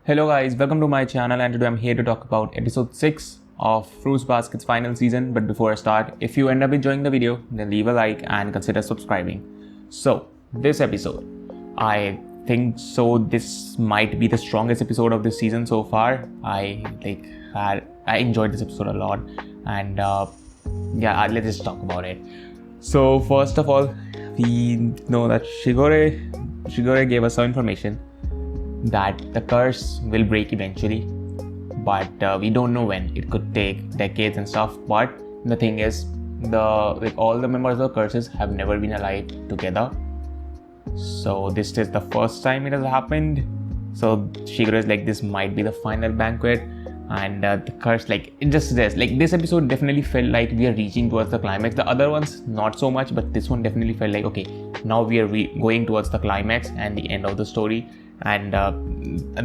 Hello guys, welcome to my channel, and today I'm here to talk about episode 6 of Fruits Basket's final season. But before I start, if you end up enjoying the video, then leave a like and consider subscribing. So this episode, I think so this might be the strongest episode of this season so far. I enjoyed this episode a lot, and let's just talk about it. So first of all, we know that Shigure gave us some information that the curse will break eventually, but we don't know when. It could take decades and stuff. But the thing is, all the members of the curses have never been alive together. So this is the first time it has happened. So Shigure is like, this might be the final banquet, and the curse, it just says, this episode definitely felt like we are reaching towards the climax. The other ones not so much, but this one definitely felt like, okay, now we are going towards the climax and the end of the story. And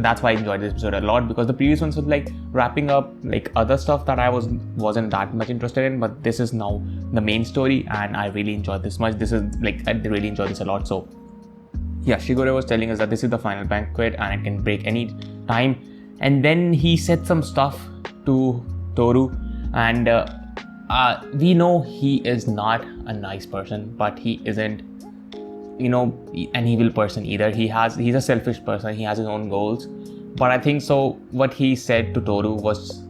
that's why I enjoyed this episode a lot, because the previous ones were wrapping up other stuff that I wasn't that much interested in, but this is now the main story, and I really enjoyed this much. I really enjoyed this a lot. So yeah, Shigure was telling us that this is the final banquet and it can break any time. And then he said some stuff to Toru, and we know he is not a nice person, but he isn't an evil person either. He's a selfish person. He has his own goals. But I think so what he said to Toru was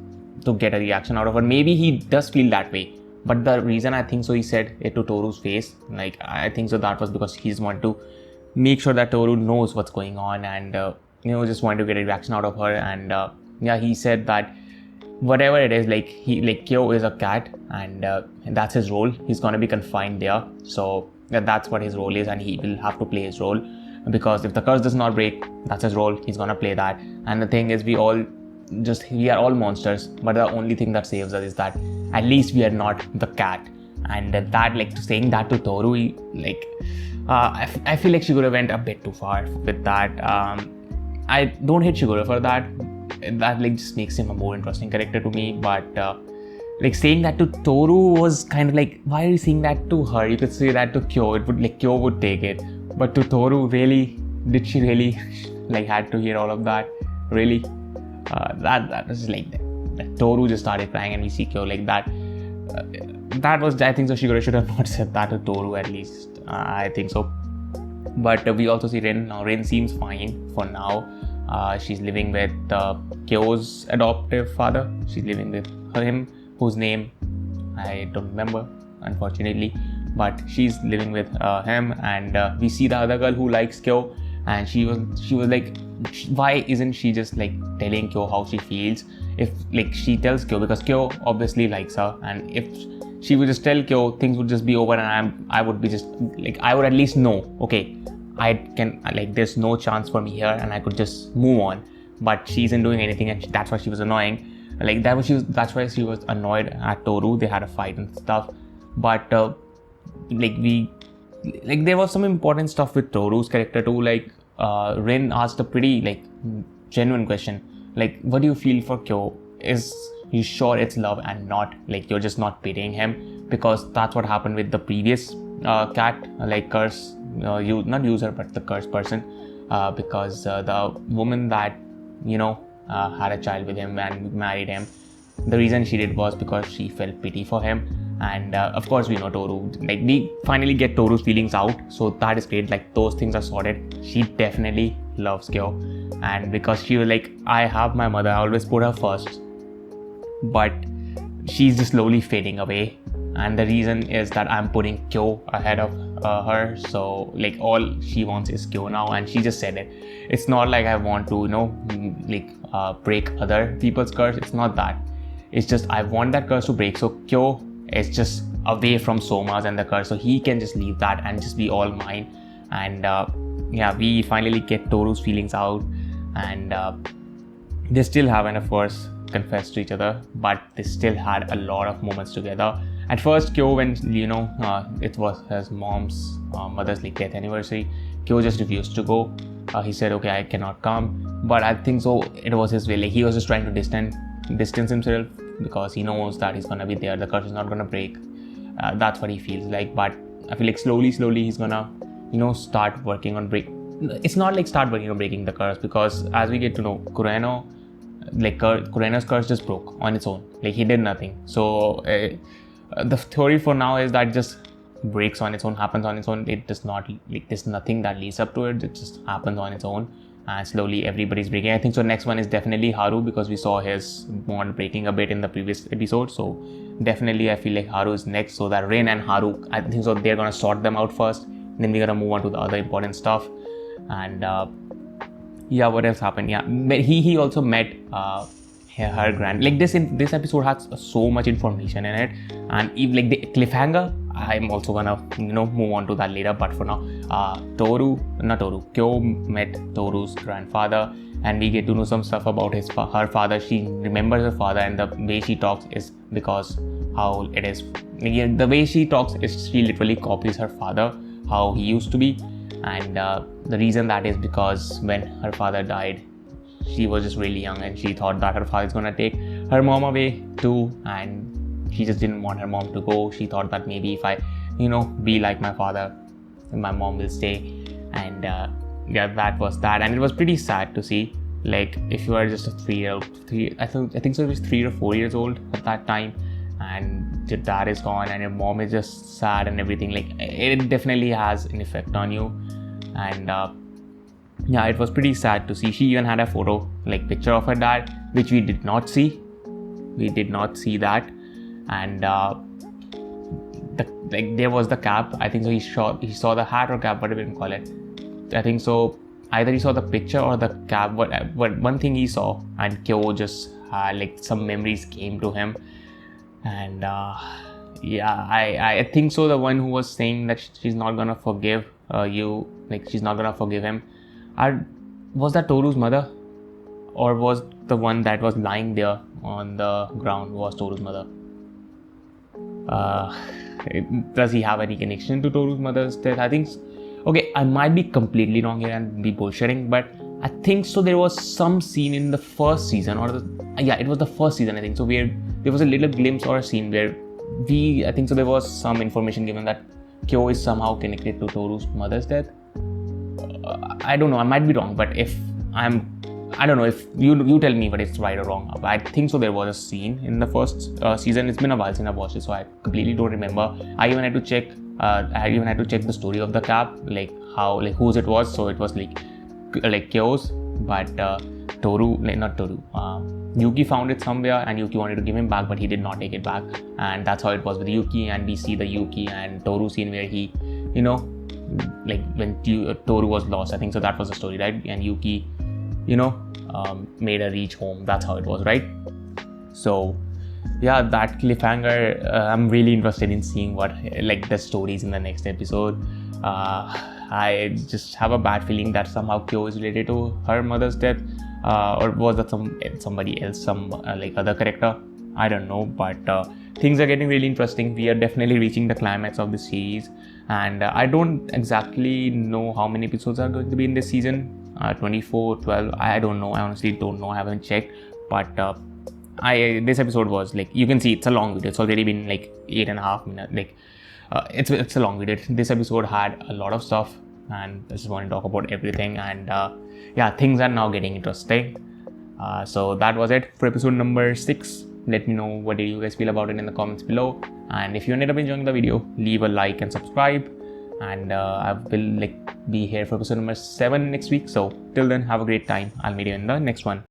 to get a reaction out of her. Maybe he does feel that way, but the reason I think so he said it to Toru's face, I think so that was because he just wanted to make sure that Toru knows what's going on, and just wanted to get a reaction out of her. And he said that whatever it is, Kyo is a cat, and that's his role. He's gonna be confined there. So that's what his role is, and he will have to play his role, because if the curse does not break, that's his role. He's gonna play that. And the thing is, we are all monsters, but the only thing that saves us is that at least we are not the cat. And that, saying that to Toru, I feel like Shigure went a bit too far with that. I don't hate Shigure for that. That just makes him a more interesting character to me. But saying that to Toru was kind of why are you saying that to her? You could say that to Kyo. It would Kyo would take it, but to Toru, really, did she really had to hear all of that? Really, that was that Toru just started crying, and we see Kyo like that. That was, I think so, Shigure should have not said that to Toru, at least. I think so. But we also see Rin. Now Rin seems fine for now. She's living with Kyo's adoptive father. She's living with him, whose name I don't remember, unfortunately, but she's living with him. And we see the other girl who likes Kyo, and she was like, why isn't she just telling Kyo how she feels? If she tells Kyo, because Kyo obviously likes her, and if she would just tell Kyo, things would just be over, and I would be just I would at least know, okay, I can there's no chance for me here, and I could just move on. But she isn't doing anything, and that's why she was annoying. That's why she was annoyed at Toru. They had a fight and stuff. But there was some important stuff with Toru's character too. Rin asked a pretty genuine question. What do you feel for Kyo? Is you sure it's love and not you're just not pitying him? Because that's what happened with the previous cat, curse, not user, but the curse person. Because the woman that had a child with him and married him, the reason she did was because she felt pity for him. And of course we know Toru, we finally get Toru's feelings out, so that is great. Those things are sorted. She definitely loves Kyo, and because she was I have my mother, I always put her first, but she's just slowly fading away, and the reason is that I'm putting Kyo ahead of her. So all she wants is Kyo now, and she just said it. It's not I want to break other people's curse. It's not that. It's just I want that curse to break, so Kyo is just away from Soma's and the curse, so he can just leave that and just be all mine. And we finally get Toru's feelings out, and they still haven't, of course, confessed to each other, but they still had a lot of moments together. At first, Kyo, when it was his mother's death anniversary, Kyo just refused to go. He said, okay, I cannot come. But I think so it was his way. He was just trying to distance himself, because he knows that he's gonna be there. The curse is not gonna break. That's what he feels like. But I feel slowly he's gonna start working on it's not like start breaking the curse, because as we get to know, Kureno's curse just broke on its own. Like, he did nothing. So the theory for now is that it just breaks on its own, happens on its own. It does not, like, there's nothing that leads up to it. It just happens on its own, and slowly everybody's breaking. I think so next one is definitely Haru, because we saw his bond breaking a bit in the previous episode. So definitely I feel like Haru is next. So that Rin and Haru, I think so they're gonna sort them out first, then we're gonna move on to the other important stuff. And yeah, what else happened? Yeah, he also met her grand. Like, this episode has so much information in it, and if, like, the cliffhanger, I'm also gonna move on to that later. But for now, Kyo met Toru's grandfather, and we get to know some stuff about her father. She remembers her father, and the way she talks is because how it is. The way she talks is she literally copies her father, how he used to be. And the reason that is because when her father died, she was just really young, and she thought that her father is gonna take her mom away too, and she just didn't want her mom to go. She thought that maybe if I, be like my father, my mom will stay. And yeah, that was that. And it was pretty sad to see. Like, if you are just a I think so it was 3 or 4 years old at that time, and your dad is gone and your mom is just sad and everything, like, it definitely has an effect on you. And yeah, it was pretty sad to see. She even had a picture of her dad, which we did not see. We did not see that. And there was the cap. I think so he saw the hat or cap, whatever you can call it. I think so either he saw the picture or the cap, but one thing he saw, and Kyo just some memories came to him. And yeah, I think so the one who was saying that she's not gonna forgive you, like, she's not gonna forgive him, was that Toru's mother, or was the one that was lying there on the ground was Toru's mother? Does he have any connection to Toru's mother's death? I think okay, I might be completely wrong here and be bullshitting, but I think so there was some scene in the first season, or it was the first season, I think so, where there was a little glimpse or a scene where I think so there was some information given that Kyo is somehow connected to Toru's mother's death. I don't know, I might be wrong, but I don't know if you tell me if it's right or wrong. I think so there was a scene in the first season. It's been a while since I watched it, so I completely don't remember. I even had to check the story of the cap, like how, like, whose it was. So it was like Kyo's, but Yuki found it somewhere, and Yuki wanted to give him back, but he did not take it back. And that's how it was with Yuki. And we see the Yuki and Toru scene where he, like, when Toru was lost, I think so that was the story, right? And Yuki, made her reach home. That's how it was, right? So yeah, that cliffhanger, I'm really interested in seeing what, like, the stories in the next episode. I just have a bad feeling that somehow Kyo is related to her mother's death, or was that somebody else, some other character? I don't know, but things are getting really interesting. We are definitely reaching the climax of the series, and I don't exactly know how many episodes are going to be in this season. 24, 12, I don't know. I honestly don't know. I haven't checked, but this episode was, like, you can see it's a long video. It's already been like 8.5 minutes. Like, it's a long video. This episode had a lot of stuff, and I just want to talk about everything. And yeah, things are now getting interesting. So that was it for episode number 6. Let me know what did you guys feel about it in the comments below. And if you ended up enjoying the video, leave a like and subscribe. And I will be here for episode number 7 next week. So till then, have a great time. I'll meet you in the next one.